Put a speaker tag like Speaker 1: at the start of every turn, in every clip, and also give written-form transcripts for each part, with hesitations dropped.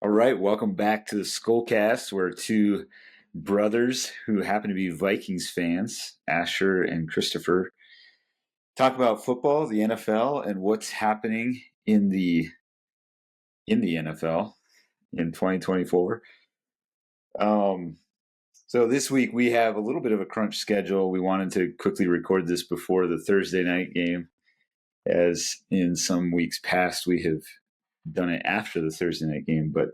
Speaker 1: All right, welcome back to the SKOL Cast. We're two brothers who happen to be Vikings fans, Asher and Christopher. Talk about football, the NFL, and what's happening in the NFL in 2024. Um, so this week we have a little bit of a crunch schedule. We wanted to quickly record this before the Thursday night game, as in some weeks past we have done it after the Thursday night game, but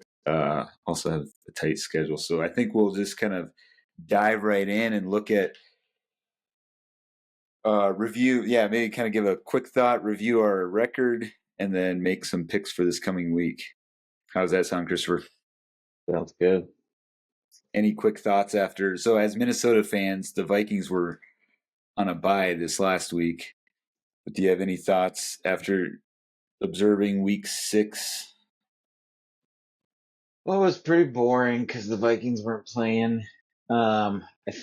Speaker 1: also have a tight schedule. So I think we'll just kind of dive right in and look at review. Yeah, maybe kind of give a quick thought, review our record, and then make some picks for this coming week. How's that sound, Christopher?
Speaker 2: Sounds good.
Speaker 1: Any quick thoughts after? So as Minnesota fans, the Vikings were on a bye this last week. But do you have any thoughts after observing week 6?
Speaker 2: Well, it was pretty boring because the Vikings weren't playing. I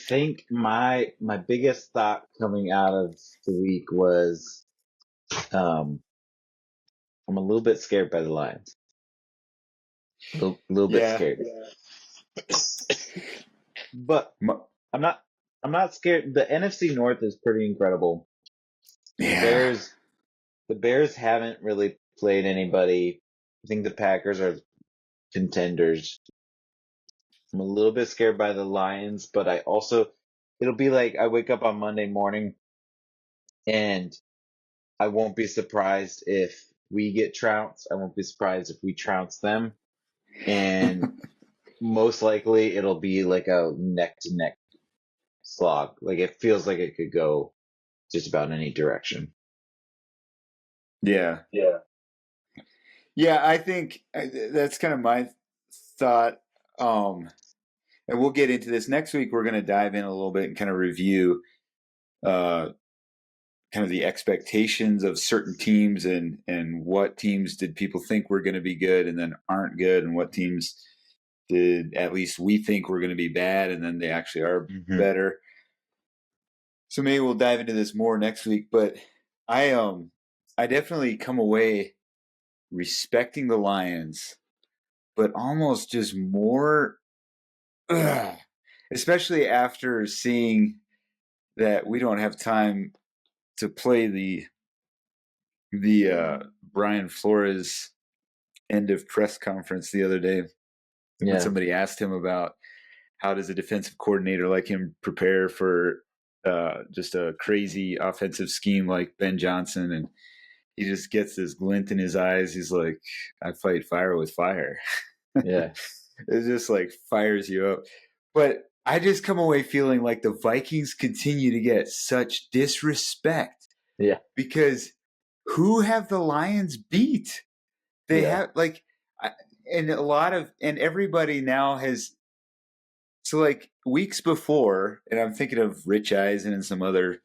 Speaker 2: think my biggest thought coming out of the week was I'm a little bit scared by the Lions. Little bit
Speaker 1: Yeah.
Speaker 2: scared. But I'm not scared. The NFC North is pretty incredible.
Speaker 1: Yeah.
Speaker 2: The Bears haven't really played anybody. I think the Packers are contenders. I'm a little bit scared by the Lions, but it'll be like I wake up on Monday morning and I won't be surprised if we get trounced. I won't be surprised if we trounce them. And most likely it'll be like a neck to neck slog. Like it feels like it could go just about any direction.
Speaker 1: Yeah. Yeah, I think that's kind of my thought. And we'll get into this next week. We're going to dive in a little bit and kind of review kind of the expectations of certain teams and what teams did people think were going to be good and then aren't good, and what teams did at least we think were going to be bad and then they actually are better. So maybe we'll dive into this more next week. But I definitely come away respecting the Lions, but almost just more, especially after seeing that we don't have time to play the Brian Flores end of press conference the other day when somebody asked him about how does a defensive coordinator like him prepare for just a crazy offensive scheme like Ben Johnson, and he just gets this glint in his eyes. He's like, I fight fire with fire.
Speaker 2: Yeah.
Speaker 1: It just like fires you up. But I just come away feeling like the Vikings continue to get such disrespect.
Speaker 2: Yeah.
Speaker 1: Because who have the Lions beat? They have and everybody now has. So like weeks before, and I'm thinking of Rich Eisen and some other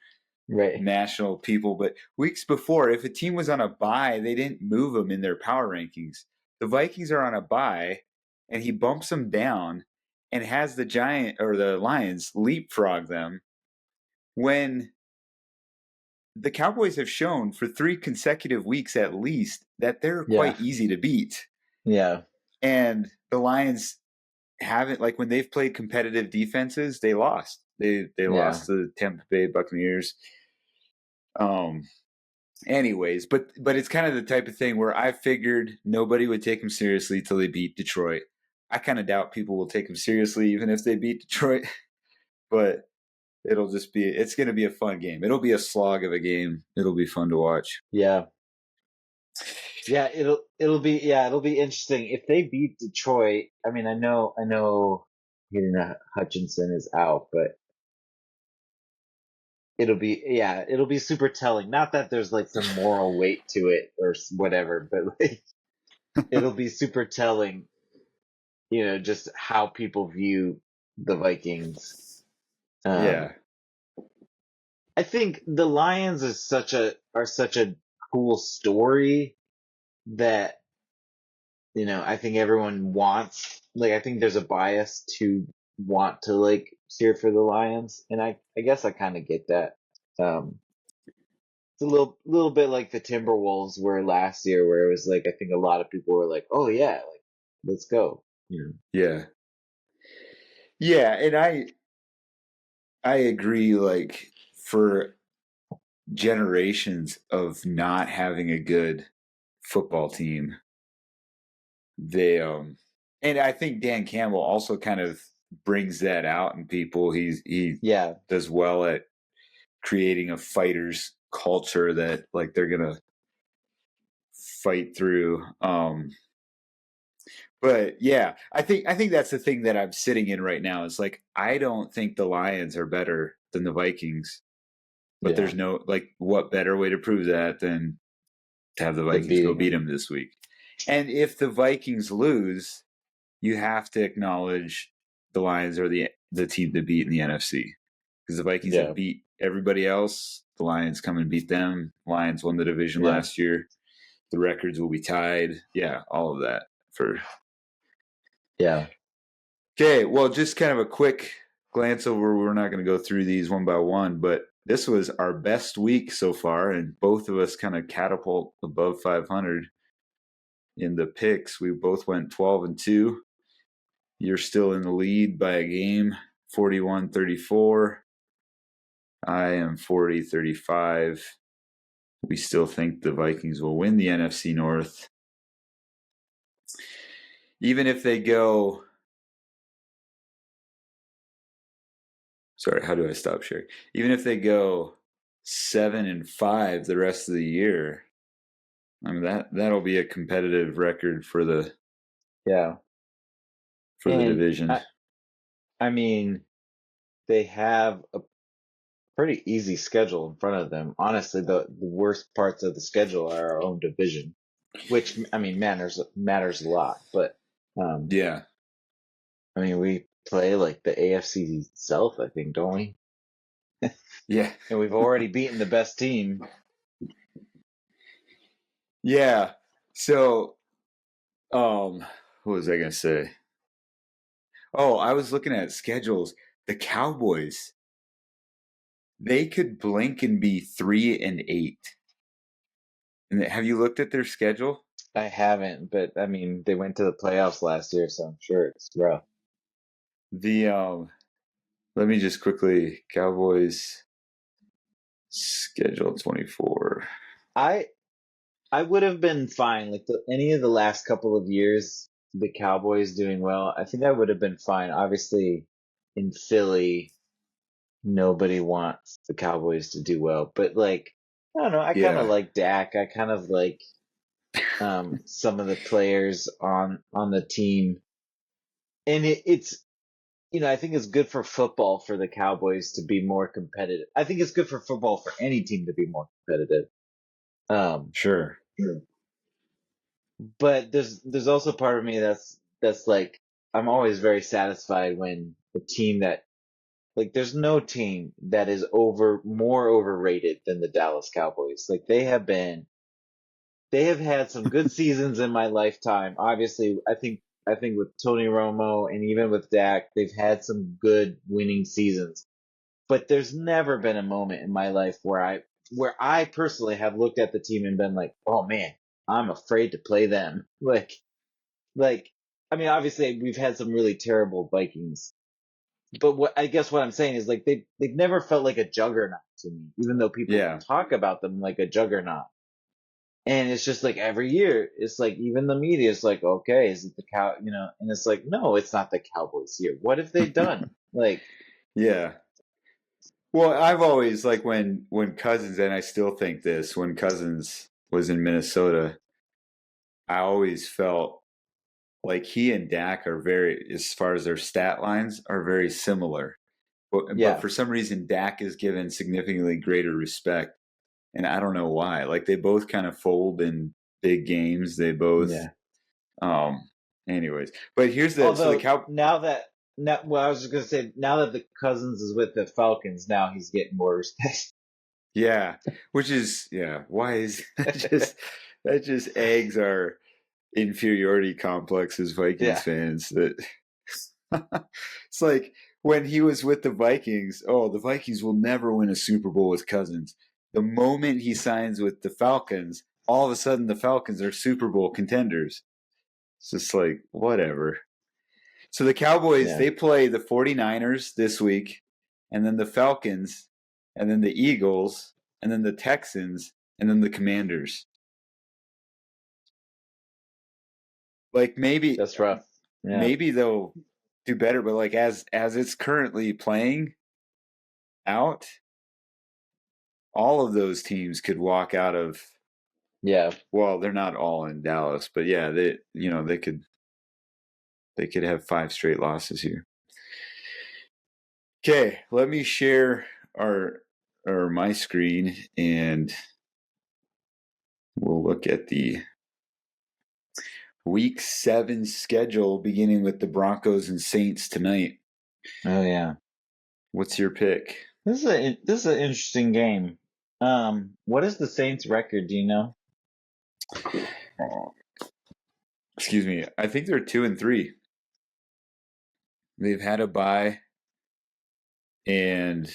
Speaker 1: national people, but weeks before, if a team was on a bye, they didn't move them in their power rankings. The Vikings are on a bye, and he bumps them down and has the Lions leapfrog them when the Cowboys have shown for 3 consecutive weeks at least that they're quite easy to beat.
Speaker 2: Yeah.
Speaker 1: And the Lions haven't, like when they've played competitive defenses, they lost. They lost to the Tampa Bay Buccaneers. Anyways, but it's kind of the type of thing where I figured nobody would take them seriously till they beat Detroit. I kind of doubt people will take them seriously even if they beat Detroit, but it's going to be a fun game. It'll be a slog of a game. It'll be fun to watch.
Speaker 2: Yeah. Yeah, it'll be interesting if they beat Detroit. I mean, I know Hayden Hutchinson is out, but it'll be super telling. Not that there's like some moral weight to it or whatever, but like it'll be super telling, just how people view the Vikings.
Speaker 1: Yeah.
Speaker 2: I think the Lions are such a cool story that I think everyone wants, like, I think there's a bias to want to like cheer for the Lions, and I guess I kind of get that. It's a little bit like the Timberwolves were last year, where it was like I think a lot of people were like, oh yeah, like let's go. You
Speaker 1: Yeah. Yeah, and I agree, like, for generations of not having a good football team, they and I think Dan Campbell also kind of brings that out in people. He
Speaker 2: yeah,
Speaker 1: does well at creating a fighter's culture that like they're gonna fight through. But yeah, I think that's the thing that I'm sitting in right now is like I don't think the Lions are better than the Vikings, but
Speaker 2: yeah.
Speaker 1: there's no like what better way to prove that than to have the
Speaker 2: The
Speaker 1: Vikings go
Speaker 2: beating
Speaker 1: beat
Speaker 2: them.
Speaker 1: them this week. And if the Vikings lose, you have to acknowledge the Lions are the team to beat in the NFC because the Vikings have
Speaker 2: Yeah,
Speaker 1: beat everybody else. The Lions come and beat them. Lions won the division
Speaker 2: yeah,
Speaker 1: last year. The records will be tied. Yeah, all of that for.
Speaker 2: yeah.
Speaker 1: Okay, well, just kind of a quick glance over. We're not going to go through these one by one, but this was our best week so far, and both of us kind of catapult above 500 in the picks. We both went 12-2. You're still in the lead by a game, 41-34. I am 40-35. We still think the Vikings will win the NFC North. Even if they go. Sorry, how do I stop sharing? Even if they go 7-5 the rest of the year, I mean that'll be a competitive record for the
Speaker 2: Yeah. And
Speaker 1: division.
Speaker 2: I mean, they have a pretty easy schedule in front of them. Honestly, the worst parts of the schedule are our own division, which I mean matters a lot. But um,
Speaker 1: Yeah,
Speaker 2: I mean, we play like the AFC South, I think, don't we?
Speaker 1: yeah,
Speaker 2: And we've already beaten the best team.
Speaker 1: yeah. So, what was I gonna say? Oh, I was looking at schedules. The Cowboys, they could blink and be 3-8. And have you looked at their schedule?
Speaker 2: I haven't, but I mean, they went to the playoffs last year, so I'm sure it's rough.
Speaker 1: The let me just quickly Cowboys schedule 24.
Speaker 2: I I would have been fine. Like any of the last couple of years, the Cowboys doing well. I think I would have been fine. Obviously, in Philly, nobody wants the Cowboys to do well. But like, I don't know. I kind of
Speaker 1: Yeah,
Speaker 2: like Dak. I kind of like some of the players on the team, and it's I think it's good for football for the Cowboys to be more competitive. I think it's good for football for any team to be more competitive. Um,
Speaker 1: sure.
Speaker 2: but there's also part of me that's like I'm always very satisfied when the team that like there's no team that is more overrated than the Dallas Cowboys. Like they have had some good seasons in my lifetime. Obviously, I think with Tony Romo and even with Dak, they've had some good winning seasons. But there's never been a moment in my life where I personally have looked at the team and been like, "Oh man, I'm afraid to play them." Like, I mean, obviously we've had some really terrible Vikings, but what I'm saying is like they've never felt like a juggernaut to me, even though people
Speaker 1: Yeah,
Speaker 2: talk about them like a juggernaut. And it's just like every year, it's like even the media is like, okay, is it the cow? And it's like, no, it's not the Cowboys here. What have they done? Like,
Speaker 1: yeah. Well, I've always like when Cousins, and I still think this, when Cousins was in Minnesota, I always felt like he and Dak are very, as far as their stat lines, are very similar. But
Speaker 2: yeah,
Speaker 1: for some reason, Dak is given significantly greater respect, and I don't know why. Like they both kind of fold in big games. They both,
Speaker 2: yeah.
Speaker 1: um. Anyways, but here's the
Speaker 2: Although
Speaker 1: cow.
Speaker 2: well, I was just gonna say now that the Cousins is with the Falcons, now he's getting more respect.
Speaker 1: Yeah, which is Why is that just eggs our inferiority complex as Vikings
Speaker 2: Yeah,
Speaker 1: fans? That it's like when he was with the Vikings. Oh, the Vikings will never win a Super Bowl with Cousins. The moment he signs with the Falcons, all of a sudden the Falcons are Super Bowl contenders. It's just like, whatever. So the Cowboys,
Speaker 2: Yeah.
Speaker 1: they play the 49ers this week, and then the Falcons, and then the Eagles, and then the Texans, and then the Commanders. Like maybe
Speaker 2: That's rough. Yeah.
Speaker 1: maybe they'll do better, but like as it's currently playing out, all of those teams could walk out of.
Speaker 2: Yeah.
Speaker 1: Well, they're not all in Dallas, but yeah, they could have 5 straight losses here. Okay, let me share my screen and we'll look at the Week 7 schedule, beginning with the Broncos and Saints tonight.
Speaker 2: Oh yeah.
Speaker 1: What's your pick?
Speaker 2: This is an interesting game. What is the Saints' record? Do you know?
Speaker 1: Excuse me. I think they're 2-3. They've had a bye, and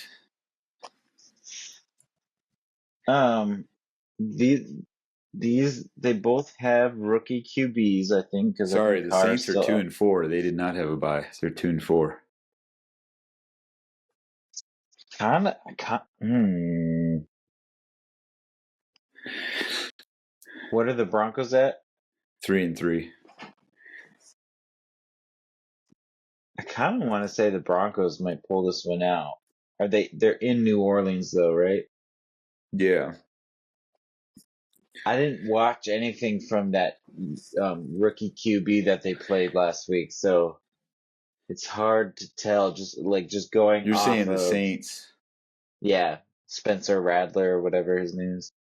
Speaker 2: these they both have rookie QBs. I think because
Speaker 1: sorry, the
Speaker 2: Carr's
Speaker 1: Saints are
Speaker 2: still
Speaker 1: 2-4. They did not have a bye. They're 2-4.
Speaker 2: kind of. What are the Broncos at?
Speaker 1: 3-3.
Speaker 2: I kind of want to say the Broncos might pull this one out. Are they? They're in New Orleans though, right?
Speaker 1: Yeah.
Speaker 2: I didn't watch anything from that rookie QB that they played last week, so it's hard to tell. Just going
Speaker 1: You're
Speaker 2: off
Speaker 1: saying the
Speaker 2: of
Speaker 1: Saints.
Speaker 2: Spencer Radler or whatever his name is.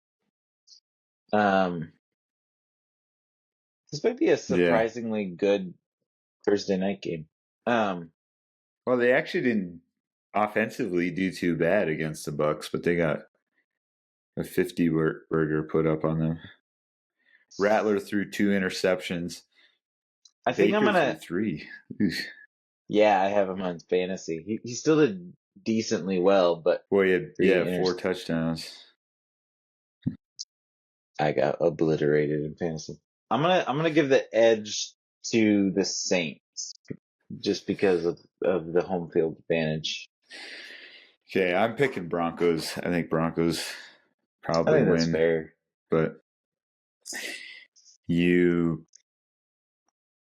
Speaker 2: Um, this might be a
Speaker 1: Yeah.
Speaker 2: surprisingly good Thursday night game. Um,
Speaker 1: Well, they actually didn't offensively do too bad against the Bucks, but they got a 50 burger put up on them. Rattler threw 2 interceptions.
Speaker 2: I think I'm
Speaker 1: Baker threw
Speaker 2: gonna.
Speaker 1: 3.
Speaker 2: Yeah, I have him on fantasy. He still did decently well, but
Speaker 1: Boy, he had,
Speaker 2: three
Speaker 1: 4
Speaker 2: inters.
Speaker 1: touchdowns.
Speaker 2: I got obliterated in fantasy. I'm gonna give the edge to the Saints just because of the home field advantage.
Speaker 1: Okay, I'm picking Broncos. I think Broncos
Speaker 2: I
Speaker 1: probably
Speaker 2: think that's
Speaker 1: win,
Speaker 2: fair.
Speaker 1: but you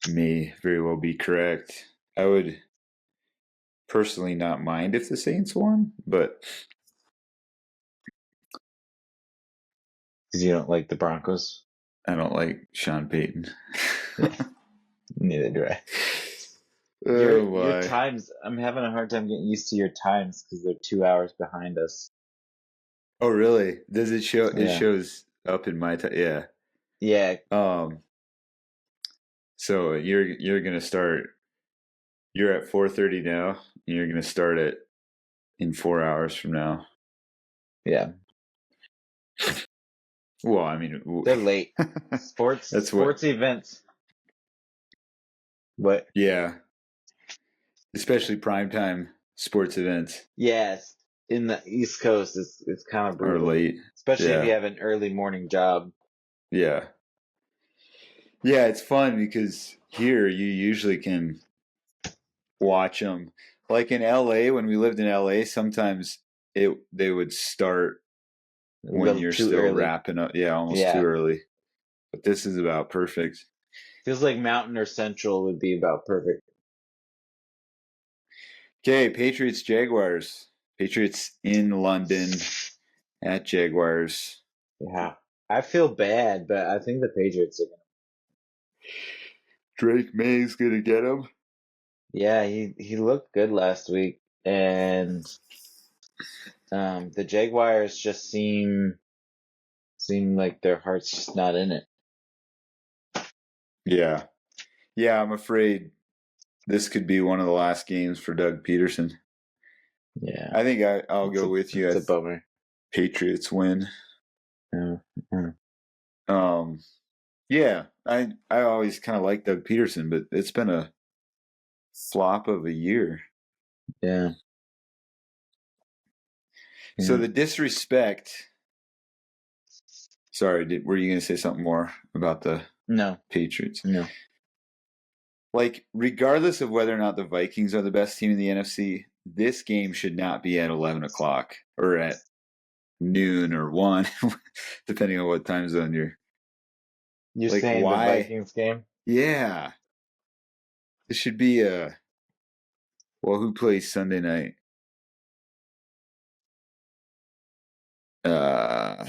Speaker 1: may very well be correct. I would personally not mind if the Saints won, but
Speaker 2: Because you don't like the Broncos.
Speaker 1: I don't like Sean Payton.
Speaker 2: Yeah, neither do I.
Speaker 1: Oh
Speaker 2: Your
Speaker 1: my.
Speaker 2: times. I'm having a hard time getting used to your times because they're 2 hours behind us.
Speaker 1: Oh really? Does it show? It
Speaker 2: Yeah,
Speaker 1: shows up in my time. Yeah.
Speaker 2: yeah,
Speaker 1: Um. So you're gonna start. You're at 4:30 now, and you're gonna start it in 4 hours from now.
Speaker 2: yeah.
Speaker 1: Well, I mean,
Speaker 2: They're late.
Speaker 1: that's what.
Speaker 2: Sports events. What?
Speaker 1: Yeah, especially primetime sports events
Speaker 2: Yes, in the East Coast, it's kind of
Speaker 1: are
Speaker 2: brutal,
Speaker 1: late.
Speaker 2: especially if you
Speaker 1: Yeah,
Speaker 2: have an early morning job.
Speaker 1: yeah, yeah. It's fun because here you usually can watch them. Like in LA, when we lived in LA, sometimes they would start
Speaker 2: A
Speaker 1: when
Speaker 2: little
Speaker 1: you're
Speaker 2: too
Speaker 1: still
Speaker 2: early.
Speaker 1: wrapping up. Yeah, almost too
Speaker 2: Yeah,
Speaker 1: early. But this is about perfect.
Speaker 2: feels like Mountain or Central would be about perfect.
Speaker 1: Okay, Patriots Jaguars. Patriots in London at Jaguars.
Speaker 2: Yeah, I feel bad, but I think the Patriots are gonna.
Speaker 1: Drake May's gonna get him.
Speaker 2: Yeah, he looked good last week, and the Jaguars just seem like their heart's just not in it.
Speaker 1: Yeah, yeah. I'm afraid this could be one of the last games for Doug Peterson.
Speaker 2: Yeah,
Speaker 1: I think I'll go with you.
Speaker 2: it's a bummer.
Speaker 1: Patriots win.
Speaker 2: Yeah, yeah.
Speaker 1: Um, yeah, I always kind of like Doug Peterson, but it's been a flop of a year.
Speaker 2: Yeah.
Speaker 1: So the disrespect. Sorry, were you going to say something more about the
Speaker 2: No,
Speaker 1: Patriots?
Speaker 2: no.
Speaker 1: like regardless of whether or not the Vikings are the best team in the NFC, this game should not be at 11 o'clock or at noon or 1, depending on what time zone you're.
Speaker 2: You're
Speaker 1: Like,
Speaker 2: saying the
Speaker 1: why?
Speaker 2: Vikings game?
Speaker 1: Yeah, this should be a. Well, who plays Sunday night? Uh,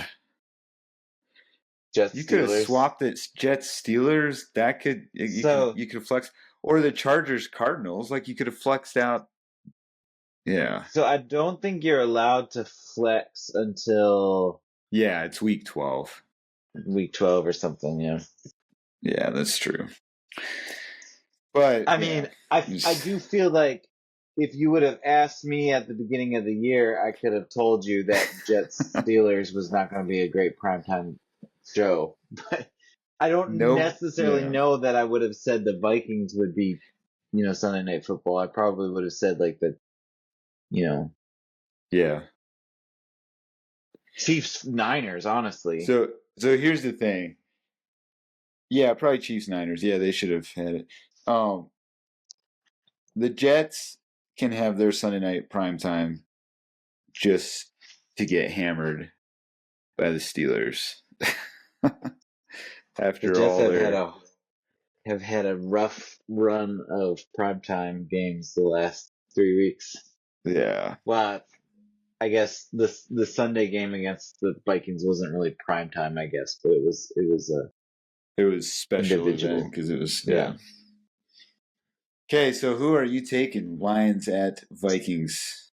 Speaker 2: Jets
Speaker 1: you could have
Speaker 2: Steelers.
Speaker 1: swapped it. Jets Steelers. That could
Speaker 2: So
Speaker 1: you could flex, or the Chargers Cardinals. Like you could have flexed out. Yeah,
Speaker 2: so I don't think you're allowed to flex until
Speaker 1: yeah. It's week 12.
Speaker 2: week 12 or something, yeah.
Speaker 1: Yeah, that's true. But
Speaker 2: I
Speaker 1: yeah,
Speaker 2: mean, I do feel like if you would have asked me at the beginning of the year, I could have told you that Jets Steelers was not going to be a great primetime show. But I don't
Speaker 1: nope.
Speaker 2: necessarily
Speaker 1: Yeah,
Speaker 2: know that I would have said the Vikings would be, Sunday Night Football. I probably would have said like you know,
Speaker 1: yeah.
Speaker 2: Chiefs Niners, honestly.
Speaker 1: So here's the thing. Yeah, probably Chiefs Niners. Yeah, they should have had it. Um, the Jets can have their Sunday night prime time just to get hammered by the Steelers.
Speaker 2: The
Speaker 1: After
Speaker 2: Jets
Speaker 1: all their
Speaker 2: have had a rough run of primetime games the last 3 weeks.
Speaker 1: yeah,
Speaker 2: Well, I guess the Sunday game against the Vikings wasn't really prime time, I guess, but it was a
Speaker 1: it was special event
Speaker 2: individual.
Speaker 1: because it was yeah.
Speaker 2: Yeah.
Speaker 1: Okay, so who are you taking? Lions at Vikings.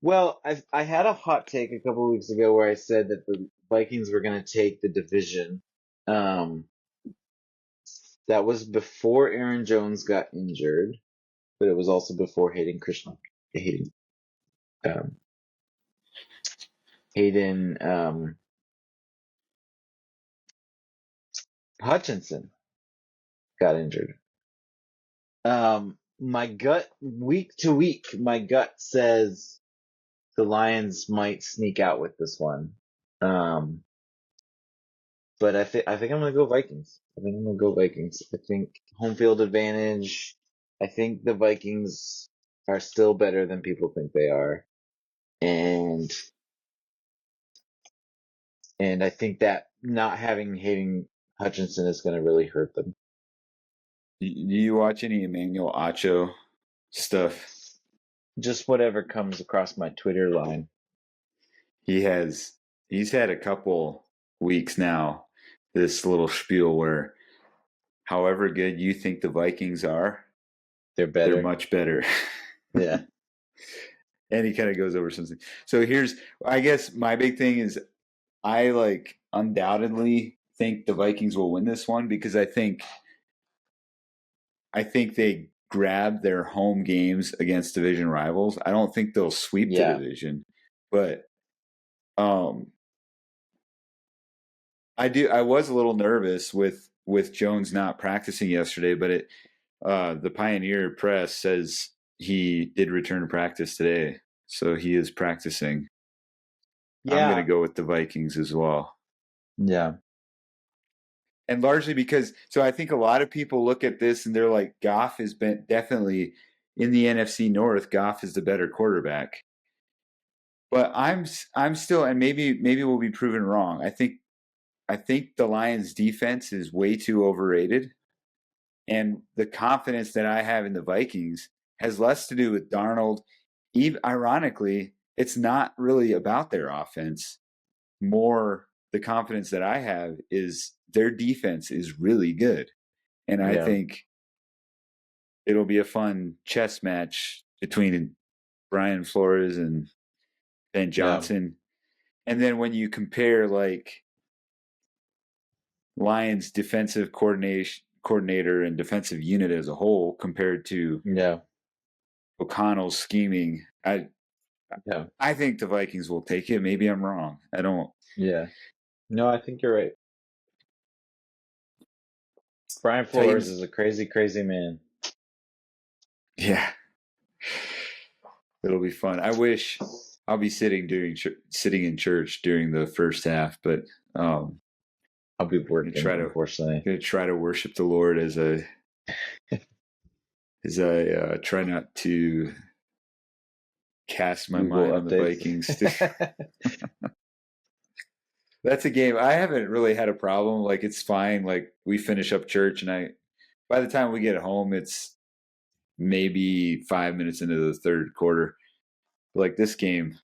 Speaker 2: Well, I had a hot take a couple of weeks ago where I said that the Vikings were going to take the division. Um, that was before Aaron Jones got injured, but it was also before Hayden um, Hayden Hutchinson got injured. My gut, week to week, my gut says the Lions might sneak out with this one. Um, but I think I'm gonna go Vikings. I think I'm gonna go Vikings. I think home field advantage. I think the Vikings are still better than people think they are, and I think that not having Hayden Hutchinson is gonna really hurt them.
Speaker 1: Do you watch any Emmanuel Acho stuff?
Speaker 2: Just whatever comes across my Twitter line.
Speaker 1: He's had a couple weeks now. This little spiel where, however good you think the Vikings are,
Speaker 2: They're
Speaker 1: they're
Speaker 2: better.
Speaker 1: much better.
Speaker 2: Yeah.
Speaker 1: And he kind of goes over something. So I guess my big thing is I like undoubtedly think the Vikings will win this one because I think they grab their home games against division rivals. I don't think they'll sweep the
Speaker 2: Yeah.
Speaker 1: division, but I was a little nervous with Jones not practicing yesterday, but the Pioneer Press says he did return to practice today, so he is practicing. I'm going to
Speaker 2: Yeah.
Speaker 1: go with the Vikings as well.
Speaker 2: Yeah.
Speaker 1: And largely because, so I think a lot of people look at this and they're like, Goff has been definitely in the NFC North. Goff is the better quarterback. But I'm still, and maybe we'll be proven wrong. I think the Lions' defense is way too overrated, and the confidence that I have in the Vikings has less to do with Darnold. Even ironically, it's not really about their offense. More, the confidence that I have is their defense is really good. And I
Speaker 2: Yeah.
Speaker 1: think it'll be a fun chess match between Brian Flores and Ben
Speaker 2: Yeah.
Speaker 1: Johnson. And then when you compare like Lions defensive coordinator and defensive unit as a whole compared to
Speaker 2: Yeah.
Speaker 1: O'Connell's scheming,
Speaker 2: Yeah.
Speaker 1: I think the Vikings will take it. Maybe I'm wrong. I don't.
Speaker 2: Yeah. No, I think you're right. Brian Flores
Speaker 1: Titans.
Speaker 2: is a crazy, crazy man.
Speaker 1: Yeah, it'll be fun. I wish I'll be sitting in church during the first half, but
Speaker 2: I'll be working,
Speaker 1: gonna
Speaker 2: unfortunately.
Speaker 1: try to worship the Lord as as I try not to cast my
Speaker 2: Google
Speaker 1: mind on the
Speaker 2: updates.
Speaker 1: Vikings. That's a game I haven't really had a problem. Like it's fine. Like we finish up church, and by the time we get home, it's maybe 5 minutes into the third quarter. Like this game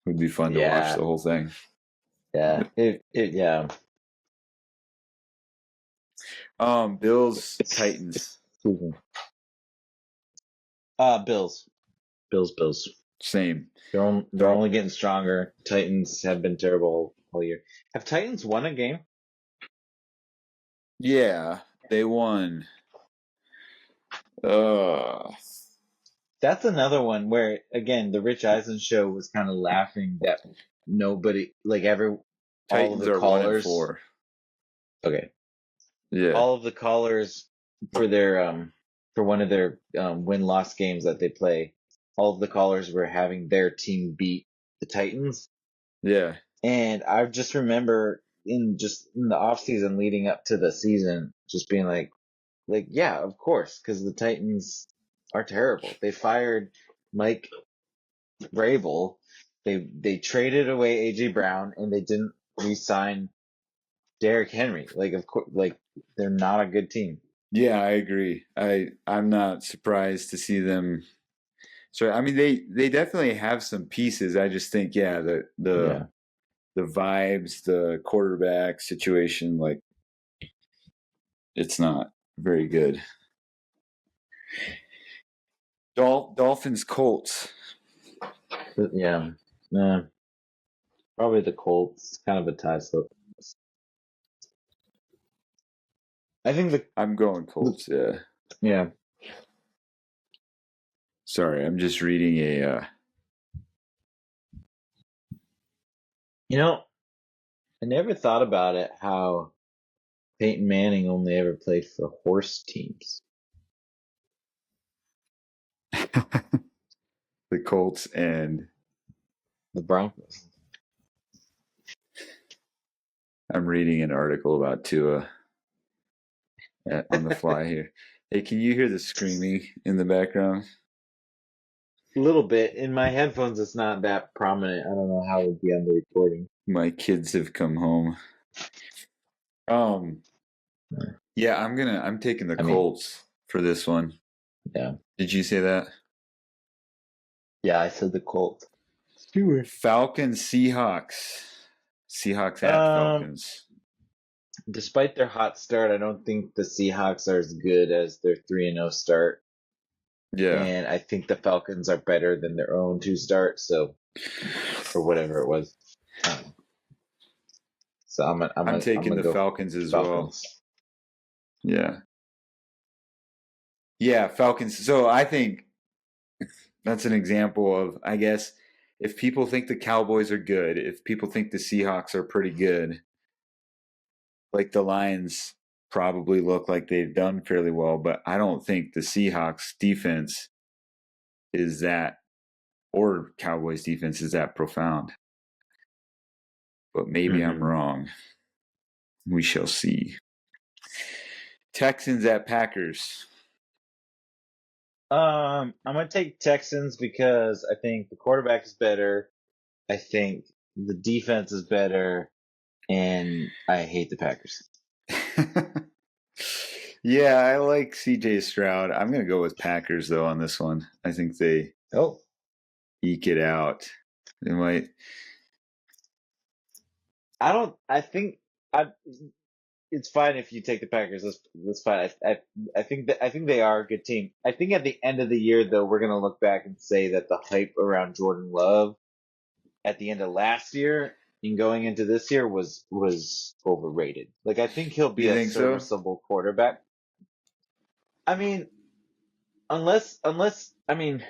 Speaker 1: would be fun to watch
Speaker 2: Yeah,
Speaker 1: the whole thing.
Speaker 2: yeah, yeah.
Speaker 1: Bills Titans,
Speaker 2: Excuse me. Bills, Bills.
Speaker 1: same.
Speaker 2: They're
Speaker 1: Don't.
Speaker 2: only getting stronger. Titans have been terrible all year. Have Titans won a game?
Speaker 1: Yeah, they won. Uh,
Speaker 2: That's another one where, again, the Rich Eisen show was kind of laughing that nobody, like all of
Speaker 1: Titans
Speaker 2: the
Speaker 1: are 1 and
Speaker 2: callers.
Speaker 1: 4.
Speaker 2: Okay,
Speaker 1: Yeah,
Speaker 2: all of the callers for their for one of their win-loss games that they play, all of the callers were having their team beat the Titans.
Speaker 1: yeah,
Speaker 2: And I just remember in the off season leading up to the season, just being like yeah, of course, because the Titans are terrible. They fired Mike Vrabel. They traded away AJ Brown and they didn't re-sign Derrick Henry. Like of course, like they're not a good team.
Speaker 1: yeah. I agree. I'm not surprised to see them. So I mean, they definitely have some pieces. I just think, yeah,
Speaker 2: Yeah.
Speaker 1: the vibes, the quarterback situation, like it's not very good. Dolphins Colts.
Speaker 2: But yeah. Nah, probably the Colts. Kind of a tie slip. I think
Speaker 1: I'm going
Speaker 2: the
Speaker 1: Colts. Yeah.
Speaker 2: yeah.
Speaker 1: Sorry, I'm just reading a.
Speaker 2: You know, I never thought about it how Peyton Manning only ever played for horse teams.
Speaker 1: The Colts, and
Speaker 2: The Broncos.
Speaker 1: I'm reading an article about Tua on the fly here. Hey, can you hear the screaming in the background?
Speaker 2: A little bit. In my headphones, it's not that prominent. I don't know how it would be on the recording.
Speaker 1: My kids have come home. Um, yeah, I'm taking the
Speaker 2: I mean,
Speaker 1: Colts for this one.
Speaker 2: yeah.
Speaker 1: Did you say that?
Speaker 2: Yeah, I said the Colts. Sure.
Speaker 1: Falcons Seahawks. Seahawks at
Speaker 2: Um,
Speaker 1: Falcons.
Speaker 2: Despite their hot start, I don't think the Seahawks are as good as their 3-0 start.
Speaker 1: Yeah.
Speaker 2: And I think the Falcons are better than their own 2 start, so or whatever it was. Um, so
Speaker 1: I'm
Speaker 2: I'm
Speaker 1: taking
Speaker 2: gonna
Speaker 1: the
Speaker 2: go
Speaker 1: Falcons as well.
Speaker 2: Falcons.
Speaker 1: Yeah. Yeah, Falcons. So I think that's an example of, I guess, if people think the Cowboys are good, if people think the Seahawks are pretty good, like the Lions probably look like they've done fairly well, but I don't think the Seahawks defense is that, or Cowboys defense is that profound. But maybe I'm
Speaker 2: Mm-hmm.
Speaker 1: wrong. We shall see. Texans at Packers.
Speaker 2: I'm gonna take Texans because I think the quarterback is better. I think the defense is better, and I hate the Packers.
Speaker 1: Yeah, I like CJ Stroud. I'm going to go with Packers, though, on this one. I think they
Speaker 2: Oh,
Speaker 1: eke it out. They might.
Speaker 2: I don't. I think I. It's fine if you take the Packers. That's fine. I think they are a good team. I think at the end of the year, though, we're gonna look back and say that the hype around Jordan Love at the end of last year and going into this year was overrated. Like I think he'll be
Speaker 1: You
Speaker 2: a
Speaker 1: think so?
Speaker 2: serviceable quarterback. I mean, unless I mean,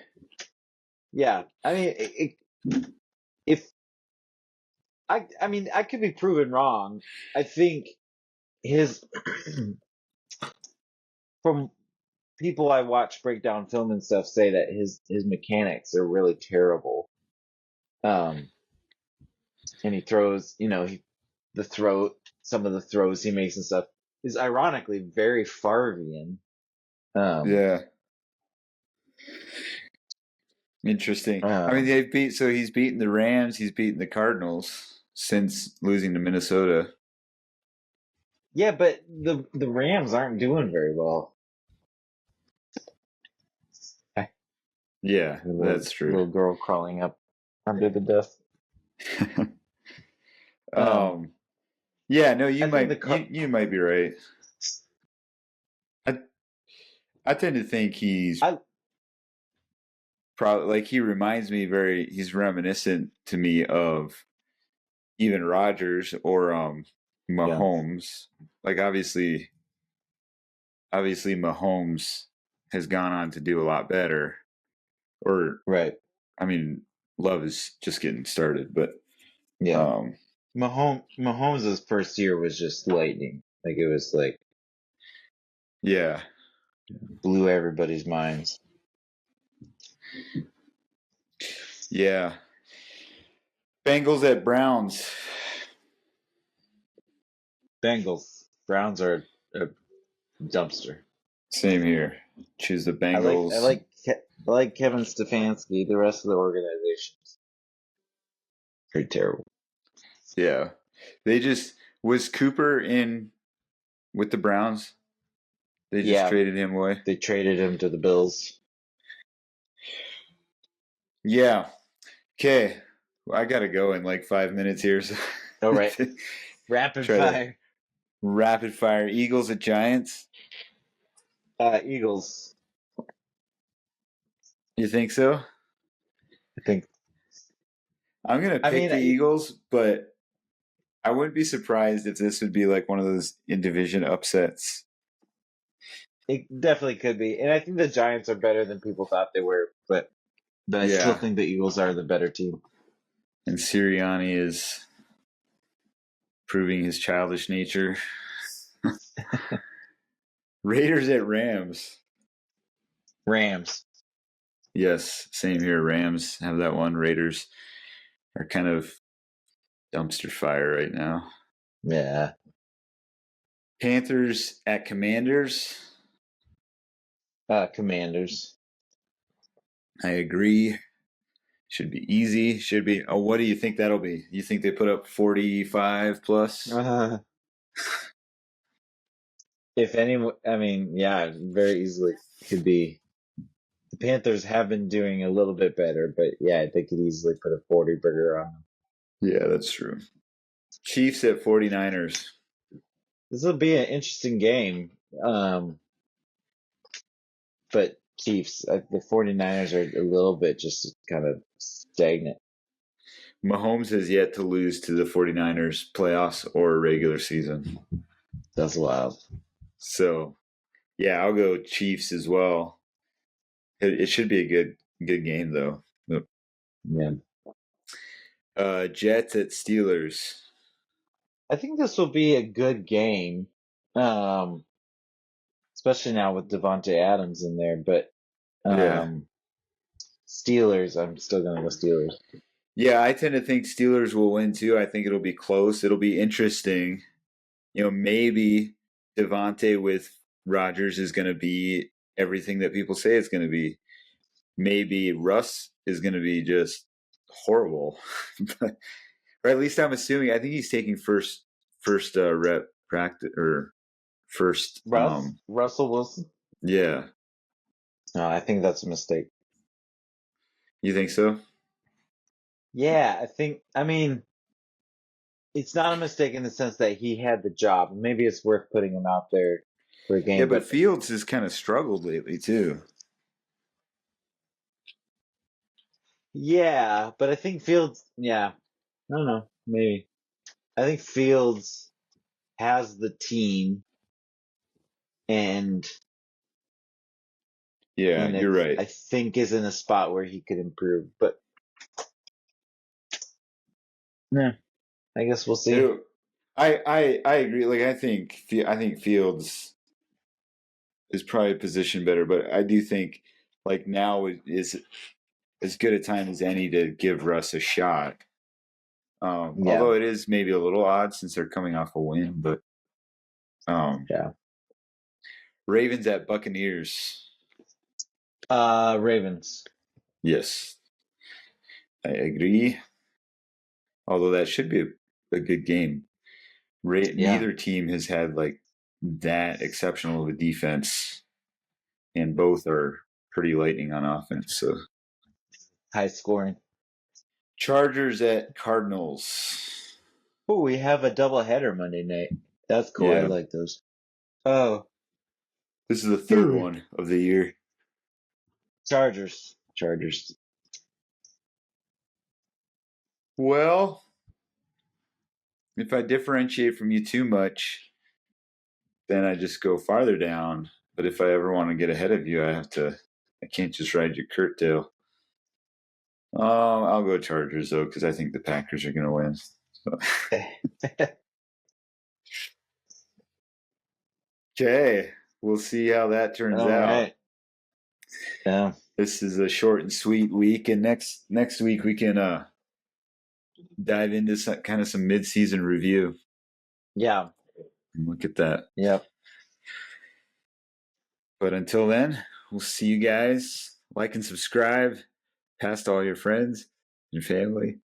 Speaker 2: yeah. I mean, if I mean, I could be proven wrong. I think his from people I watch break down film and stuff say that his mechanics are really terrible. Um, and he throws, the throw some of the throws he makes and stuff is ironically very Farvian. Um,
Speaker 1: Yeah. Interesting. I mean,
Speaker 2: um,
Speaker 1: he's beaten the Rams, he's beaten the Cardinals since losing to Minnesota.
Speaker 2: yeah, but the Rams aren't doing very well.
Speaker 1: Yeah,
Speaker 2: The
Speaker 1: that's true.
Speaker 2: little girl crawling up under the desk. Um,
Speaker 1: um, yeah, no,
Speaker 2: I think the
Speaker 1: you might be right. I I tend to think he's
Speaker 2: I
Speaker 1: probably like he's reminiscent to me of even Rodgers or
Speaker 2: yeah,
Speaker 1: Mahomes. Like obviously Mahomes has gone on to do a lot better. Or
Speaker 2: right,
Speaker 1: I mean, Love is just getting started, but
Speaker 2: yeah.
Speaker 1: um,
Speaker 2: Mahomes' first year was just lightning. Like it was like
Speaker 1: yeah,
Speaker 2: blew everybody's minds.
Speaker 1: yeah. Bengals at Browns.
Speaker 2: Bengals, Browns are a dumpster.
Speaker 1: Same here. Choose the
Speaker 2: I like I
Speaker 1: Bengals.
Speaker 2: like I like Kevin Stefanski. The rest of the organization's pretty terrible.
Speaker 1: Yeah, they just was Cooper in with the Browns. They just
Speaker 2: Yeah,
Speaker 1: traded him away.
Speaker 2: they traded him to the Bills.
Speaker 1: Yeah. Okay. I gotta go in like 5 minutes here. So
Speaker 2: All right, rapid
Speaker 1: try to
Speaker 2: fire.
Speaker 1: rapid fire. Eagles at Giants.
Speaker 2: Eagles.
Speaker 1: You think so?
Speaker 2: I think.
Speaker 1: I'm gonna
Speaker 2: I
Speaker 1: pick
Speaker 2: mean,
Speaker 1: the Eagles, but I wouldn't be surprised if this would be like one of those in division upsets.
Speaker 2: it definitely could be, and I think the Giants are better than people thought they were. But I still
Speaker 1: Yeah.
Speaker 2: think the Eagles are the better team.
Speaker 1: And Sirianni is proving his childish nature. Raiders at Rams.
Speaker 2: Rams.
Speaker 1: Yes, same here. Rams have that one. Raiders are kind of dumpster fire right now.
Speaker 2: Yeah.
Speaker 1: Panthers at Commanders.
Speaker 2: Commanders.
Speaker 1: I agree. Should be easy. Should be. Oh, what do you think that'll be? You think they put up 45 plus?
Speaker 2: If any, I mean, yeah, very easily could be. The Panthers have been doing a little bit better, but yeah, they could easily put a 40 burger on them.
Speaker 1: Yeah, that's true. Chiefs at 49ers.
Speaker 2: This will be an interesting game. Um, but Chiefs, the 49ers are a little bit just kind of stagnant.
Speaker 1: Mahomes has yet to lose to the 49ers playoffs or regular season.
Speaker 2: That's wild.
Speaker 1: So, yeah, I'll go Chiefs as well. It should be a good game though.
Speaker 2: Yeah.
Speaker 1: Jets at Steelers.
Speaker 2: I think this will be a good game. Um, especially now with Davante Adams in there, but
Speaker 1: Yeah.
Speaker 2: um, Steelers, I'm still gonna go Steelers.
Speaker 1: Yeah, I tend to think Steelers will win too. I think it'll be close. It'll be interesting. Maybe Davante with Rodgers is going to be everything that people say it's going to be. Maybe Russ is going to be just horrible. Or at least I'm assuming. I think he's taking first rep practice or first.
Speaker 2: Russell Wilson.
Speaker 1: Yeah,
Speaker 2: No, I think that's a mistake.
Speaker 1: you think so?
Speaker 2: Yeah, I mean, it's not a mistake in the sense that he had the job. Maybe it's worth putting him out there for a
Speaker 1: Yeah,
Speaker 2: game,
Speaker 1: but
Speaker 2: but
Speaker 1: Fields has kind of struggled lately too.
Speaker 2: yeah, but I think Fields, yeah, I don't know, maybe. I think Fields has the team and
Speaker 1: Yeah, you're right.
Speaker 2: I think is in a spot where he could improve. But yeah, I guess we'll see.
Speaker 1: It, I agree. Like I think Fields is probably positioned better, but I do think like now is as good a time as any to give Russ a shot.
Speaker 2: Yeah,
Speaker 1: Although it is maybe a little odd since they're coming off a win, but um,
Speaker 2: yeah.
Speaker 1: Ravens at Buccaneers.
Speaker 2: Ravens.
Speaker 1: Yes, I agree. Although that should be a good game.
Speaker 2: Yeah.
Speaker 1: Neither team has had like that exceptional of a defense, and both are pretty lightning on offense. So
Speaker 2: High scoring.
Speaker 1: Chargers at Cardinals.
Speaker 2: Oh, we have a double header Monday night. That's cool. I
Speaker 1: Yeah,
Speaker 2: like those. Oh,
Speaker 1: this is the third one of the year.
Speaker 2: Chargers. Chargers.
Speaker 1: Well, if I differentiate from you too much, then I just go farther down. But if I ever want to get ahead of you, I can't just ride your curtail. I'll go Chargers though, because I think the Packers are going to win. So. Okay, we'll see how that turns
Speaker 2: All
Speaker 1: out.
Speaker 2: right. Yeah.
Speaker 1: This is a short and sweet week, and next week we can dive into some mid-season review.
Speaker 2: Yeah.
Speaker 1: Look at that.
Speaker 2: Yep.
Speaker 1: But until then, we'll see you guys. Like and subscribe. Pass to all your friends and family.